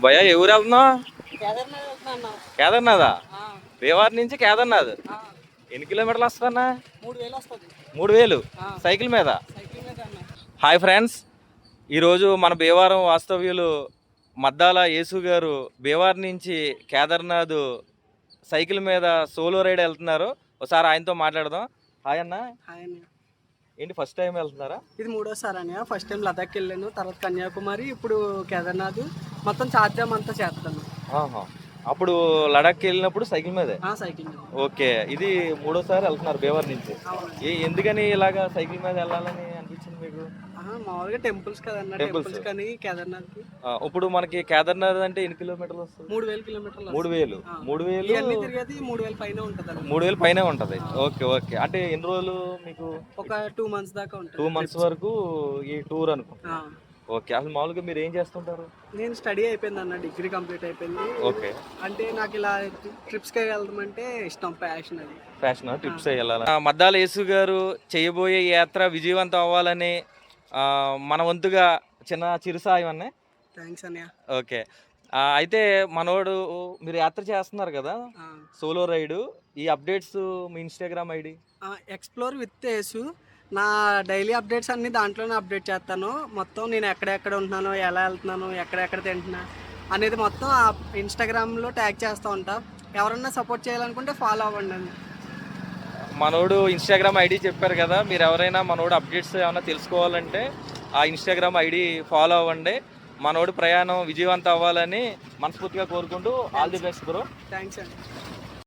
భయ ఎవరు వెళ్తున్నావు? కేదార్నాథ్ వెళ్తున్నా. కేదార్నాథా? ఆ, భీమవరం నుంచి కేదార్నాథ్ ఆ, ఎన్ని కిలోమీటర్లు వస్తుందన్నా? 3000 వస్తుంది. 3000 ఆ, సైకిల్ మీద. సైకిల్ మీద అన్న. హాయ్ ఫ్రెండ్స్, ఈరోజు మన భీమవరం వాస్తవ్యులు మద్దాల యేసు గారు భీమవరం నుంచి కేదార్నాథ్ సైకిల్ మీద సోలో రైడ్ వెళ్తున్నారు. ఒకసారి ఆయనతో మాట్లాడదాం. హాయ్ అన్న, హాయ్ అన్నయ్య. ఏంటి ఫస్ట్ టైం వెళ్తున్నారా? ఇది మూడోసారి అన్నయ్య. ఫస్ట్ టైం లదాఖ్ వెళ్ళాను, తర్వాత కన్యాకుమారి, ఇప్పుడు కేదార్నాథ్. మొత్తం చార్జామ్ అంతా చేస్తాను. ఆహా. అప్పుడు లడాక్ వెళ్ళినప్పుడు సైకిల్ మీదే. సైకిల్ మీద. ఓకే, ఇది మూడోసారి వెళ్తున్నారు భీమవరం నుంచి. అవునండి. ఎందుకని ఇలాగా సైకిల్ మీద వెళ్ళాలని అనిపించింది మీకు? మామూలుగా టెంపుల్స్ కదన్న, Temples. టెంపుల్స్ కానీ కేదార్నాథ్ ఇప్పుడు మనకి కేదార్నాథ్ అంటే ఎన్ని కిలోమీటర్లు వస్తుంది? 3000 కిలోమీటర్లు. 3000. ఆ. 3000 ఇవన్నీ తిరిగేది 3000 పైన ఉంటుంది అన్న. 3000 పైనే ఉంటది. ఓకే ఓకే, అంటే ఎన్ని రోజులు మీకు? ఒక 2 months దాకా ఉంటుంది. 2 months వరకు ఈ టూర్ అనుకుంటా. ఆ. ఓకే, అసలు మామూలుగా మీరు ఏం చేస్తుంటారు? నేను స్టడీ అయిపోయింది అన్న, డిగ్రీ కంప్లీట్ అయిపోయింది. ఓకే, అంటే నాకు ఇలా ట్రిప్స్కి వెళ్దామంటే ఇష్టం, ప్యాషన్ అది. ఫ్యాషన్ టిప్స్ వెళ్ళాలి. మద్దాల యేసు గారు చేయబోయే యాత్ర విజయవంతం అవ్వాలని మన వంతుగా చిన్న చిరు సాయం అన్న. థ్యాంక్స్ అన్నయ్య. ఓకే, అయితే మనోడు మీరు యాత్ర చేస్తున్నారు కదా, సోలో రైడు, ఈ అప్డేట్స్ మీ Instagram ID? Explore with Yesu. నా డైలీ అప్డేట్స్ అన్ని దాంట్లోనే అప్డేట్ చేస్తాను. మొత్తం నేను ఎక్కడెక్కడ ఉంటున్నాను, ఎలా వెళ్తున్నాను, ఎక్కడెక్కడ తింటున్నా అనేది మొత్తం ఆ ఇన్స్టాగ్రామ్లో ట్యాగ్ చేస్తూ ఉంటా. ఎవరన్నా సపోర్ట్ చేయాలనుకుంటే ఫాలో అవ్వండి అని. మనోడు ఇన్స్టాగ్రామ్ ఐడి చెప్పారు కదా, మీరు ఎవరైనా మనోడు అప్డేట్స్ ఏమైనా తెలుసుకోవాలంటే ఆ ఇన్స్టాగ్రామ్ ఐడి ఫాలో అవ్వండి. మనోడు ప్రయాణం విజయవంతం అవ్వాలని మనస్ఫూర్తిగా కోరుకుంటూ all the best bro. Thanks అండి.